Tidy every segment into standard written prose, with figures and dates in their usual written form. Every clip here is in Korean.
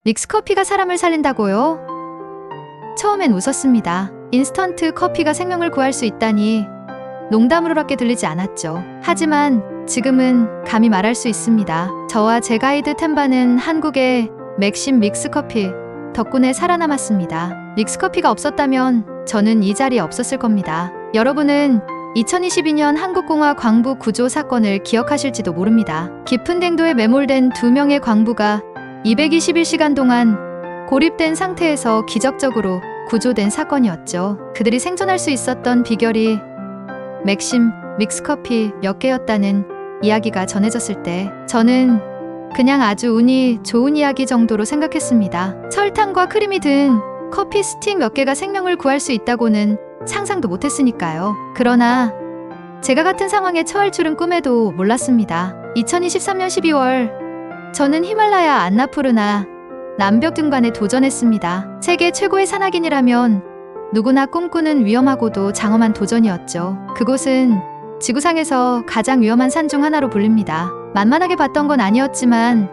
믹스커피가 사람을 살린다고요? 처음엔 웃었습니다. 인스턴트 커피가 생명을 구할 수 있다니 농담으로밖에 들리지 않았죠. 하지만 지금은 감히 말할 수 있습니다. 저와 제 가이드 템바는 한국의 맥심 믹스커피 덕분에 살아남았습니다. 믹스커피가 없었다면 저는 이 자리에 없었을 겁니다. 여러분은 2022년 한국공화 광부 구조 사건을 기억하실지도 모릅니다. 깊은 갱도에 매몰된 2명의 광부가 221시간 동안 고립된 상태에서 기적적으로 구조된 사건이었죠. 그들이 생존할 수 있었던 비결이 맥심 믹스커피 몇 개였다는 이야기가 전해졌을 때 저는 그냥 아주 운이 좋은 이야기 정도로 생각했습니다. 설탕과 크림이 든 커피 스틱 몇 개가 생명을 구할 수 있다고는 상상도 못했으니까요. 그러나 제가 같은 상황에 처할 줄은 꿈에도 몰랐습니다. 2023년 12월 저는 히말라야 안나푸르나 남벽 등반에 도전했습니다. 세계 최고의 산악인이라면 누구나 꿈꾸는 위험하고도 장엄한 도전이었죠. 그곳은 지구상에서 가장 위험한 산 중 하나로 불립니다. 만만하게 봤던 건 아니었지만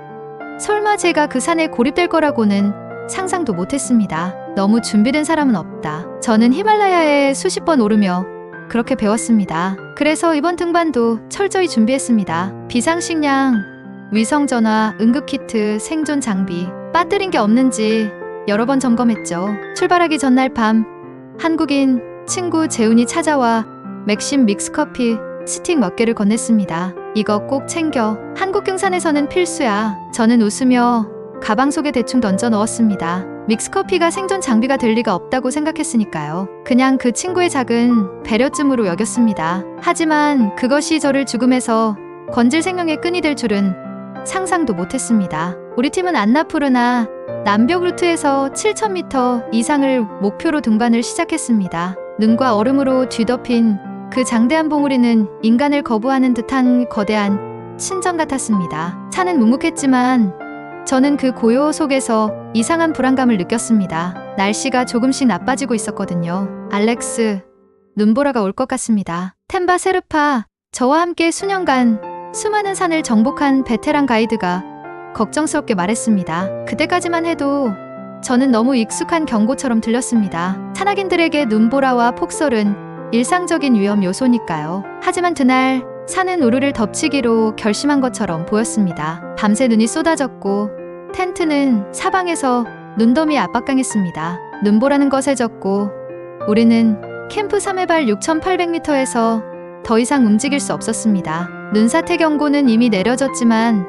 설마 제가 그 산에 고립될 거라고는 상상도 못했습니다. 너무 준비된 사람은 없다. 저는 히말라야에 수십 번 오르며 그렇게 배웠습니다. 그래서 이번 등반도 철저히 준비했습니다. 비상식량, 위성전화, 응급키트, 생존 장비, 빠뜨린 게 없는지 여러 번 점검했죠. 출발하기 전날 밤 한국인 친구 재훈이 찾아와 맥심 믹스커피 스틱 몇 개를 건넸습니다. 이거 꼭 챙겨. 한국 등산에서는 필수야. 저는 웃으며 가방 속에 대충 던져 넣었습니다. 믹스커피가 생존 장비가 될 리가 없다고 생각했으니까요. 그냥 그 친구의 작은 배려쯤으로 여겼습니다. 하지만 그것이 저를 죽음에서 건질 생명의 끈이 될 줄은 상상도 못했습니다. 우리 팀은 안나푸르나 남벽 루트에서 7,000m 이상을 목표로 등반을 시작했습니다. 눈과 얼음으로 뒤덮인 그 장대한 봉우리는 인간을 거부하는 듯한 거대한 신전 같았습니다. 산은 묵묵했지만 저는 그 고요 속에서 이상한 불안감을 느꼈습니다. 날씨가 조금씩 나빠지고 있었거든요. 알렉스, 눈보라가 올 것 같습니다. 템바 세르파, 저와 함께 수년간 수많은 산을 정복한 베테랑 가이드가 걱정스럽게 말했습니다. 그때까지만 해도 저는 너무 익숙한 경고처럼 들렸습니다. 산악인들에게 눈보라와 폭설은 일상적인 위험 요소니까요. 하지만 그날 산은 우리를 덮치기로 결심한 것처럼 보였습니다. 밤새 눈이 쏟아졌고 텐트는 사방에서 눈더미에 압박당했습니다. 눈보라는 거세졌고 우리는 캠프 3해발 6,800m에서 더 이상 움직일 수 없었습니다. 눈사태 경고는 이미 내려졌지만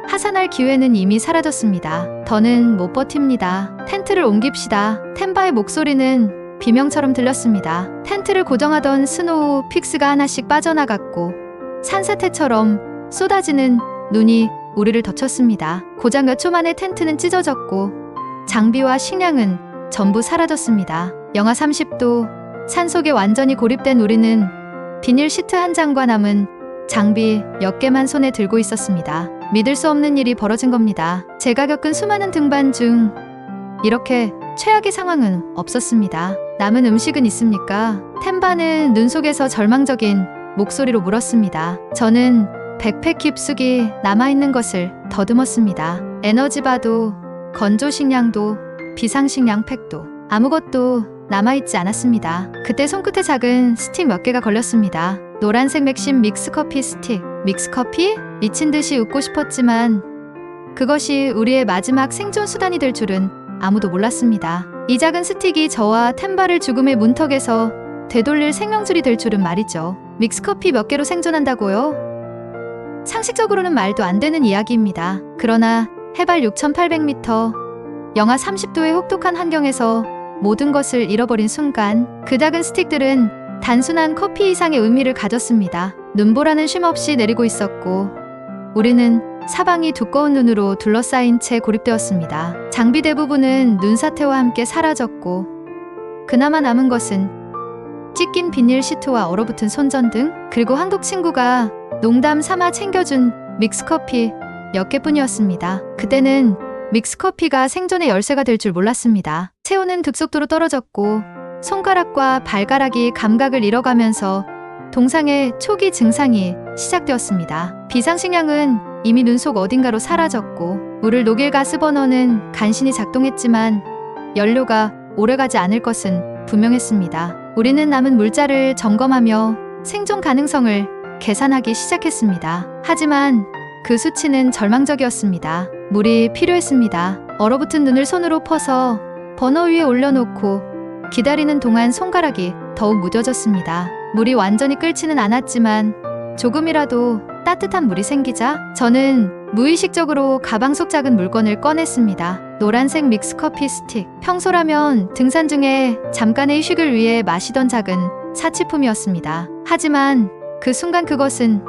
하산할 기회는 이미 사라졌습니다. 더는 못 버팁니다. 텐트를 옮깁시다. 템바의 목소리는 비명처럼 들렸습니다. 텐트를 고정하던 스노우 픽스가 하나씩 빠져나갔고 산사태처럼 쏟아지는 눈이 우리를 덮쳤습니다. 고작 몇 초 만에 텐트는 찢어졌고 장비와 식량은 전부 사라졌습니다. 영하 30도, 산속에 완전히 고립된 우리는 비닐 시트 한 장과 남은 장비 몇 개만 손에 들고 있었습니다. 믿을 수 없는 일이 벌어진 겁니다. 제가 겪은 수많은 등반 중 이렇게 최악의 상황은 없었습니다. 남은 음식은 있습니까? 템바는 눈 속에서 절망적인 목소리로 물었습니다. 저는 백팩 깊숙이 남아있는 것을 더듬었습니다. 에너지바도, 건조식량도, 비상식량 팩도 아무것도 남아있지 않았습니다. 그때 손끝에 작은 스틱 몇 개가 걸렸습니다. 노란색 맥심 믹스커피 스틱. 믹스커피? 미친 듯이 웃고 싶었지만 그것이 우리의 마지막 생존 수단이 될 줄은 아무도 몰랐습니다. 이 작은 스틱이 저와 템바를 죽음의 문턱에서 되돌릴 생명줄이 될 줄은 말이죠. 믹스커피 몇 개로 생존한다고요? 상식적으로는 말도 안 되는 이야기입니다. 그러나 해발 6,800m, 영하 30도의 혹독한 환경에서 모든 것을 잃어버린 순간 그 작은 스틱들은 단순한 커피 이상의 의미를 가졌습니다. 눈보라는 쉼없이 내리고 있었고 우리는 사방이 두꺼운 눈으로 둘러싸인 채 고립되었습니다. 장비 대부분은 눈사태와 함께 사라졌고 그나마 남은 것은 찢긴 비닐 시트와 얼어붙은 손전등 그리고 한국 친구가 농담 삼아 챙겨준 믹스커피 몇 개뿐이었습니다. 그때는 믹스커피가 생존의 열쇠가 될 줄 몰랐습니다. 체온은 급속도로 떨어졌고 손가락과 발가락이 감각을 잃어가면서 동상의 초기 증상이 시작되었습니다. 비상식량은 이미 눈 속 어딘가로 사라졌고 물을 녹일 가스버너는 간신히 작동했지만 연료가 오래가지 않을 것은 분명했습니다. 우리는 남은 물자를 점검하며 생존 가능성을 계산하기 시작했습니다. 하지만 그 수치는 절망적이었습니다. 물이 필요했습니다. 얼어붙은 눈을 손으로 퍼서 버너 위에 올려놓고 기다리는 동안 손가락이 더욱 무뎌졌습니다. 물이 완전히 끓지는 않았지만 조금이라도 따뜻한 물이 생기자 저는 무의식적으로 가방 속 작은 물건을 꺼냈습니다. 노란색 믹스커피 스틱. 평소라면 등산 중에 잠깐의 휴식을 위해 마시던 작은 사치품이었습니다. 하지만 그 순간 그것은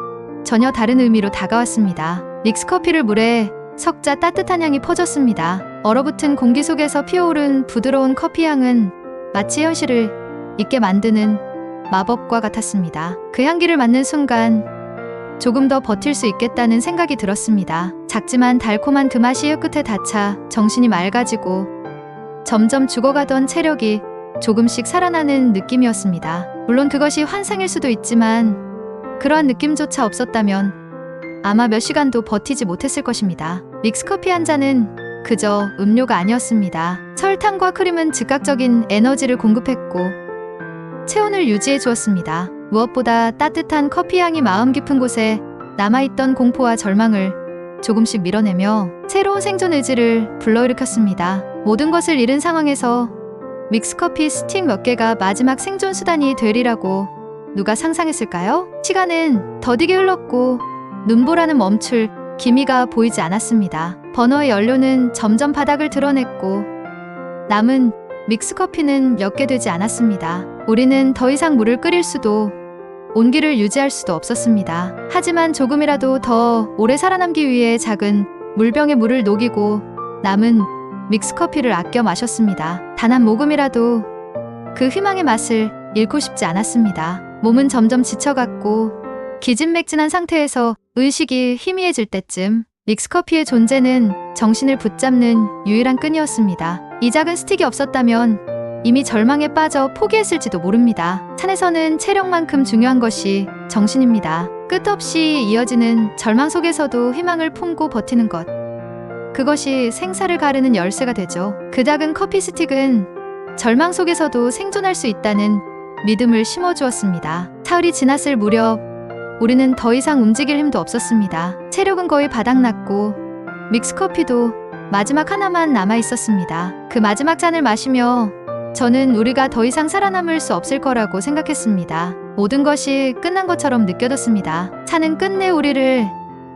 전혀 다른 의미로 다가왔습니다. 믹스커피를 물에 섞자 따뜻한 향이 퍼졌습니다. 얼어붙은 공기 속에서 피어오른 부드러운 커피 향은 마치 현실을 잊게 만드는 마법과 같았습니다. 그 향기를 맡는 순간 조금 더 버틸 수 있겠다는 생각이 들었습니다. 작지만 달콤한 그 맛이 혀끝에 닿자 정신이 맑아지고 점점 죽어가던 체력이 조금씩 살아나는 느낌이었습니다. 물론 그것이 환상일 수도 있지만 그러한 느낌조차 없었다면 아마 몇 시간도 버티지 못했을 것입니다. 믹스커피 한 잔은 그저 음료가 아니었습니다. 설탕과 크림은 즉각적인 에너지를 공급했고 체온을 유지해 주었습니다. 무엇보다 따뜻한 커피 향이 마음 깊은 곳에 남아있던 공포와 절망을 조금씩 밀어내며 새로운 생존 의지를 불러일으켰습니다. 모든 것을 잃은 상황에서 믹스커피 스틱 몇 개가 마지막 생존 수단이 되리라고 누가 상상했을까요? 시간은 더디게 흘렀고 눈보라는 멈출 기미가 보이지 않았습니다. 버너의 연료는 점점 바닥을 드러냈고 남은 믹스커피는 몇 개 되지 않았습니다. 우리는 더 이상 물을 끓일 수도 온기를 유지할 수도 없었습니다. 하지만 조금이라도 더 오래 살아남기 위해 작은 물병에 물을 녹이고 남은 믹스커피를 아껴 마셨습니다. 단 한 모금이라도 그 희망의 맛을 잃고 싶지 않았습니다. 몸은 점점 지쳐갔고 기진맥진한 상태에서 의식이 희미해질 때쯤 믹스커피의 존재는 정신을 붙잡는 유일한 끈이었습니다. 이 작은 스틱이 없었다면 이미 절망에 빠져 포기했을지도 모릅니다. 산에서는 체력만큼 중요한 것이 정신입니다. 끝없이 이어지는 절망 속에서도 희망을 품고 버티는 것. 그것이 생사를 가르는 열쇠가 되죠. 그 작은 커피 스틱은 절망 속에서도 생존할 수 있다는 믿음을 심어주었습니다. 사흘이 지났을 무렵 우리는 더 이상 움직일 힘도 없었습니다. 체력은 거의 바닥났고 믹스커피도 마지막 하나만 남아 있었습니다. 그 마지막 잔을 마시며 저는 우리가 더 이상 살아남을 수 없을 거라고 생각했습니다. 모든 것이 끝난 것처럼 느껴졌습니다. 산은 끝내 우리를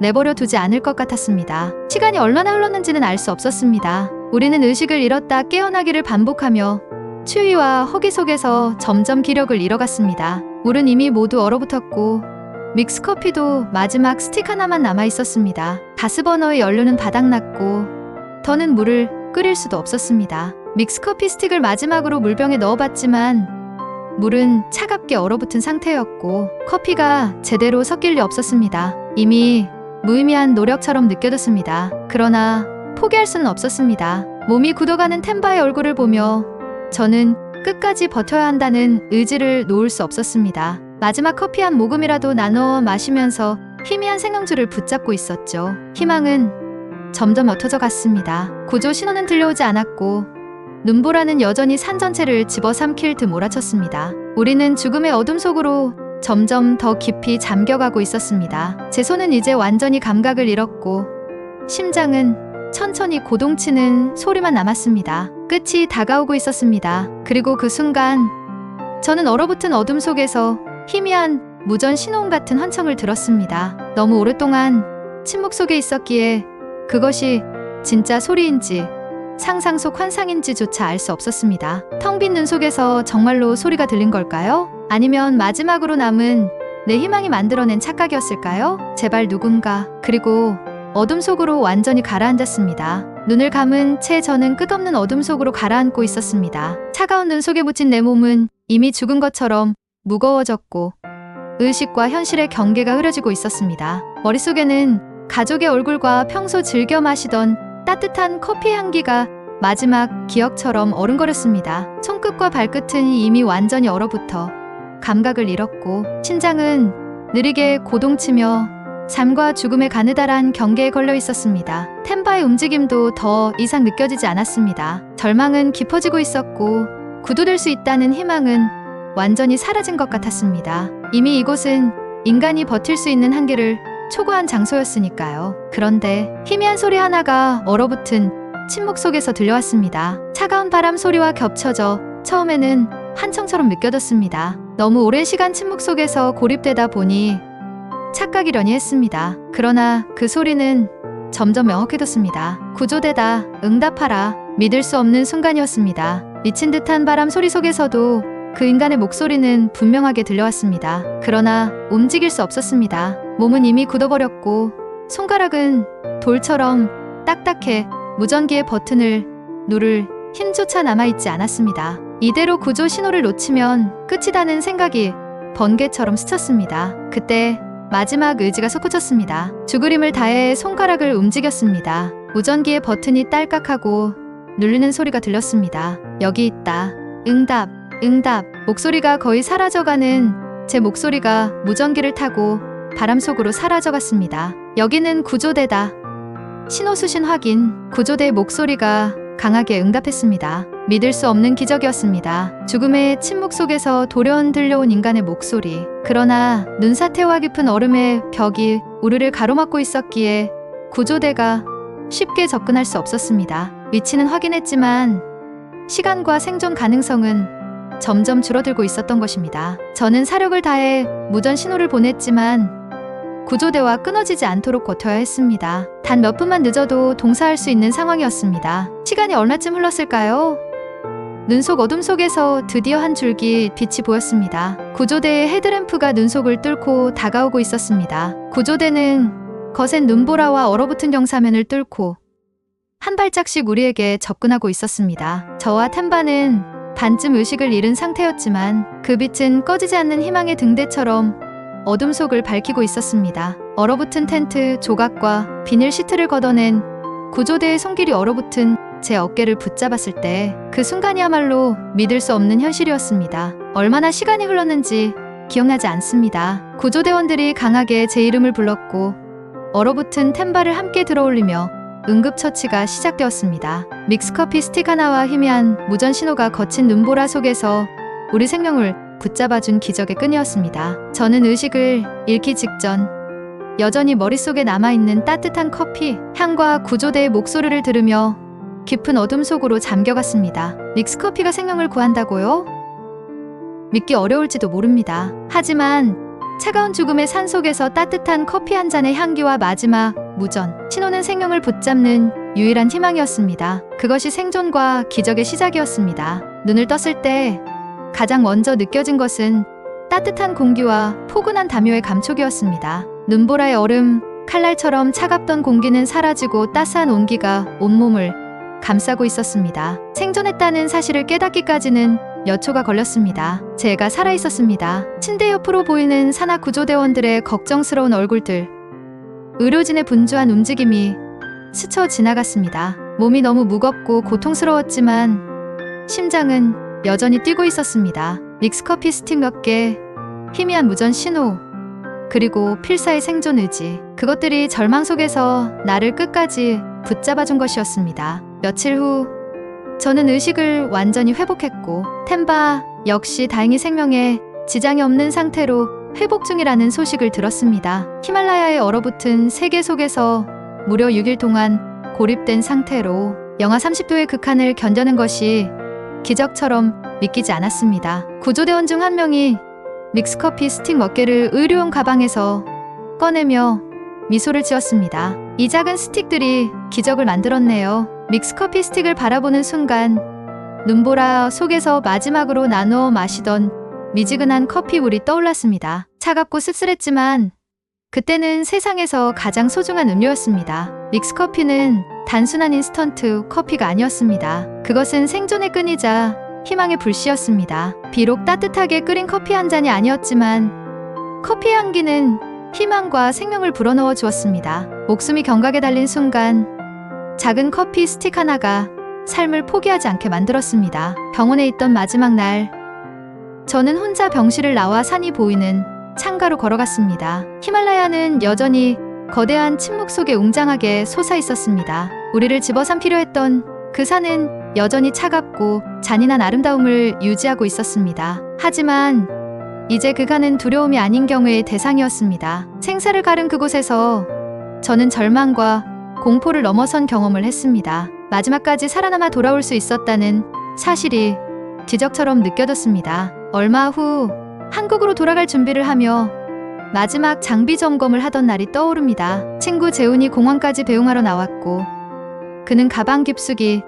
내버려 두지 않을 것 같았습니다. 시간이 얼마나 흘렀는지는 알 수 없었습니다. 우리는 의식을 잃었다 깨어나기를 반복하며 추위와 허기 속에서 점점 기력을 잃어갔습니다. 물은 이미 모두 얼어붙었고 믹스커피도 마지막 스틱 하나만 남아 있었습니다. 가스버너의 연료는 바닥났고 더는 물을 끓일 수도 없었습니다. 믹스커피 스틱을 마지막으로 물병에 넣어봤지만 물은 차갑게 얼어붙은 상태였고 커피가 제대로 섞일 리 없었습니다. 이미 무의미한 노력처럼 느껴졌습니다. 그러나 포기할 수는 없었습니다. 몸이 굳어가는 템바의 얼굴을 보며 저는 끝까지 버텨야 한다는 의지를 놓을 수 없었습니다. 마지막 커피 한 모금이라도 나눠 마시면서 희미한 생명줄을 붙잡고 있었죠. 희망은 점점 옅어져 갔습니다. 구조 신호는 들려오지 않았고 눈보라는 여전히 산 전체를 집어삼킬 듯 몰아쳤습니다. 우리는 죽음의 어둠 속으로 점점 더 깊이 잠겨가고 있었습니다. 제 손은 이제 완전히 감각을 잃었고 심장은 천천히 고동치는 소리만 남았습니다. 끝이 다가오고 있었습니다. 그리고 그 순간 저는 얼어붙은 어둠 속에서 희미한 무전 신호음 같은 환청을 들었습니다. 너무 오랫동안 침묵 속에 있었기에 그것이 진짜 소리인지 상상 속 환상인지조차 알 수 없었습니다. 텅 빈 눈 속에서 정말로 소리가 들린 걸까요? 아니면 마지막으로 남은 내 희망이 만들어낸 착각이었을까요? 제발 누군가. 그리고 어둠 속으로 완전히 가라앉았습니다. 눈을 감은 채 저는 끝없는 어둠 속으로 가라앉고 있었습니다. 차가운 눈 속에 묻힌 내 몸은 이미 죽은 것처럼 무거워졌고 의식과 현실의 경계가 흐려지고 있었습니다. 머릿속에는 가족의 얼굴과 평소 즐겨 마시던 따뜻한 커피 향기가 마지막 기억처럼 어른거렸습니다. 손끝과 발끝은 이미 완전히 얼어붙어 감각을 잃었고 심장은 느리게 고동치며 삶과 죽음의 가느다란 경계에 걸려 있었습니다. 템바의 움직임도 더 이상 느껴지지 않았습니다. 절망은 깊어지고 있었고 구조될 수 있다는 희망은 완전히 사라진 것 같았습니다. 이미 이곳은 인간이 버틸 수 있는 한계를 초과한 장소였으니까요. 그런데 희미한 소리 하나가 얼어붙은 침묵 속에서 들려왔습니다. 차가운 바람 소리와 겹쳐져 처음에는 한청처럼 느껴졌습니다. 너무 오랜 시간 침묵 속에서 고립되다 보니 착각이려니 했습니다. 그러나 그 소리는 점점 명확해졌습니다. 구조되다, 응답하라. 믿을 수 없는 순간이었습니다. 미친 듯한 바람 소리 속에서도 그 인간의 목소리는 분명하게 들려왔습니다. 그러나 움직일 수 없었습니다. 몸은 이미 굳어버렸고 손가락은 돌처럼 딱딱해 무전기의 버튼을 누를 힘조차 남아있지 않았습니다. 이대로 구조 신호를 놓치면 끝이라는 생각이 번개처럼 스쳤습니다. 그때 마지막 의지가 솟구쳤습니다. 죽으림을 다해 손가락을 움직였습니다. 무전기의 버튼이 딸깍하고 눌리는 소리가 들렸습니다. 여기 있다. 응답, 응답. 목소리가 거의 사라져가는 제 목소리가 무전기를 타고 바람 속으로 사라져갔습니다. 여기는 구조대다. 신호 수신 확인. 구조대의 목소리가 강하게 응답했습니다. 믿을 수 없는 기적이었습니다. 죽음의 침묵 속에서 돌연 들려온 인간의 목소리. 그러나 눈사태와 깊은 얼음의 벽이 우리를 가로막고 있었기에 구조대가 쉽게 접근할 수 없었습니다. 위치는 확인했지만 시간과 생존 가능성은 점점 줄어들고 있었던 것입니다. 저는 사력을 다해 무전 신호를 보냈지만 구조대와 끊어지지 않도록 버텨야 했습니다. 단 몇 분만 늦어도 동사할 수 있는 상황이었습니다. 시간이 얼마쯤 흘렀을까요? 눈 속 어둠 속에서 드디어 한 줄기 빛이 보였습니다. 구조대의 헤드램프가 눈 속을 뚫고 다가오고 있었습니다. 구조대는 거센 눈보라와 얼어붙은 경사면을 뚫고 한 발짝씩 우리에게 접근하고 있었습니다. 저와 템바는 반쯤 의식을 잃은 상태였지만 그 빛은 꺼지지 않는 희망의 등대처럼 어둠 속을 밝히고 있었습니다. 얼어붙은 텐트 조각과 비닐 시트를 걷어낸 구조대의 손길이 얼어붙은 제 어깨를 붙잡았을 때 그 순간이야말로 믿을 수 없는 현실이었습니다. 얼마나 시간이 흘렀는지 기억나지 않습니다. 구조대원들이 강하게 제 이름을 불렀고 얼어붙은 템바를 함께 들어올리며 응급처치가 시작되었습니다. 믹스커피 스틱 하나와 희미한 무전 신호가 거친 눈보라 속에서 우리 생명을 붙잡아준 기적의 끈이었습니다. 저는 의식을 잃기 직전 여전히 머릿속에 남아있는 따뜻한 커피 향과 구조대의 목소리를 들으며 깊은 어둠 속으로 잠겨갔습니다. 믹스커피가 생명을 구한다고요? 믿기 어려울지도 모릅니다. 하지만 차가운 죽음의 산속에서 따뜻한 커피 한 잔의 향기와 마지막 무전 신호는 생명을 붙잡는 유일한 희망이었습니다. 그것이 생존과 기적의 시작이었습니다. 눈을 떴을 때 가장 먼저 느껴진 것은 따뜻한 공기와 포근한 담요의 감촉이었습니다. 눈보라의 얼음, 칼날처럼 차갑던 공기는 사라지고 따스한 온기가 온몸을 감싸고 있었습니다. 생존했다는 사실을 깨닫기까지는 몇 초가 걸렸습니다. 제가 살아있었습니다. 침대 옆으로 보이는 산악 구조대원들의 걱정스러운 얼굴들, 의료진의 분주한 움직임이 스쳐 지나갔습니다. 몸이 너무 무겁고 고통스러웠지만 심장은 여전히 뛰고 있었습니다. 믹스커피 스틱 몇 개, 희미한 무전 신호, 그리고 필사의 생존 의지. 그것들이 절망 속에서 나를 끝까지 붙잡아준 것이었습니다. 며칠 후 저는 의식을 완전히 회복했고 템바 역시 다행히 생명에 지장이 없는 상태로 회복 중이라는 소식을 들었습니다. 히말라야에 얼어붙은 세계 속에서 무려 6일 동안 고립된 상태로 영하 30도의 극한을 견뎌낸 것이 기적처럼 믿기지 않았습니다. 구조대원 중 한 명이 믹스커피 스틱 몇 개를 의료용 가방에서 꺼내며 미소를 지었습니다. 이 작은 스틱들이 기적을 만들었네요. 믹스커피 스틱을 바라보는 순간 눈보라 속에서 마지막으로 나누어 마시던 미지근한 커피물이 떠올랐습니다. 차갑고 씁쓸했지만 그때는 세상에서 가장 소중한 음료였습니다. 믹스커피는 단순한 인스턴트 커피가 아니었습니다. 그것은 생존의 끈이자 희망의 불씨였습니다. 비록 따뜻하게 끓인 커피 한 잔이 아니었지만 커피의 향기는 희망과 생명을 불어넣어 주었습니다. 목숨이 경각에 달린 순간 작은 커피 스틱 하나가 삶을 포기하지 않게 만들었습니다. 병원에 있던 마지막 날 저는 혼자 병실을 나와 산이 보이는 창가로 걸어갔습니다. 히말라야는 여전히 거대한 침묵 속에 웅장하게 솟아 있었습니다. 우리를 집어삼키려 했던 그 산은 여전히 차갑고 잔인한 아름다움을 유지하고 있었습니다. 하지만 이제 그간은 두려움이 아닌 경우의 대상이었습니다. 생사를 가른 그곳에서 저는 절망과 공포를 넘어선 경험을 했습니다. 마지막까지 살아남아 돌아올 수 있었다는 사실이 기적처럼 느껴졌습니다. 얼마 후 한국으로 돌아갈 준비를 하며 마지막 장비 점검을 하던 날이 떠오릅니다. 친구 재훈이 공항까지 배웅하러 나왔고 그는 가방 깊숙이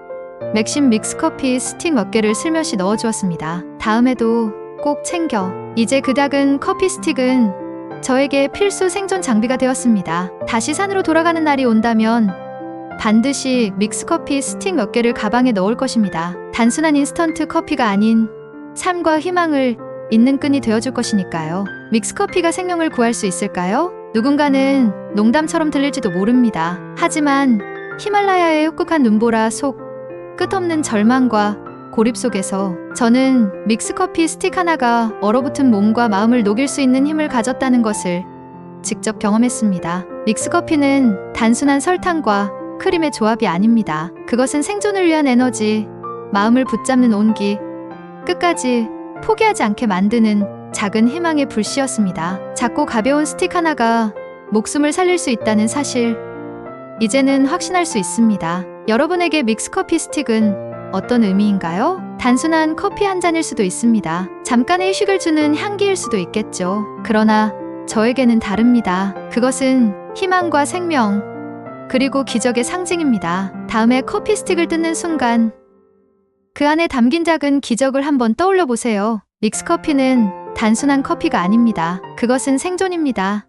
맥심 믹스커피 스틱 몇 개를 슬며시 넣어주었습니다. 다음에도 꼭 챙겨. 이제 그 작은 커피 스틱은 저에게 필수 생존 장비가 되었습니다. 다시 산으로 돌아가는 날이 온다면 반드시 믹스커피 스틱 몇 개를 가방에 넣을 것입니다. 단순한 인스턴트 커피가 아닌 삶과 희망을 잇는 끈이 되어줄 것이니까요. 믹스커피가 생명을 구할 수 있을까요? 누군가는 농담처럼 들릴지도 모릅니다. 하지만 히말라야의 흑흑한 눈보라 속 끝없는 절망과 고립 속에서 저는 믹스커피 스틱 하나가 얼어붙은 몸과 마음을 녹일 수 있는 힘을 가졌다는 것을 직접 경험했습니다. 믹스커피는 단순한 설탕과 크림의 조합이 아닙니다. 그것은 생존을 위한 에너지, 마음을 붙잡는 온기, 끝까지 포기하지 않게 만드는 작은 희망의 불씨였습니다. 작고 가벼운 스틱 하나가 목숨을 살릴 수 있다는 사실, 이제는 확신할 수 있습니다. 여러분에게 믹스커피 스틱은 어떤 의미인가요? 단순한 커피 한 잔일 수도 있습니다. 잠깐의 휴식을 주는 향기일 수도 있겠죠. 그러나 저에게는 다릅니다. 그것은 희망과 생명, 그리고 기적의 상징입니다. 다음에 커피 스틱을 뜯는 순간 그 안에 담긴 작은 기적을 한번 떠올려 보세요. 믹스커피는 단순한 커피가 아닙니다. 그것은 생존입니다.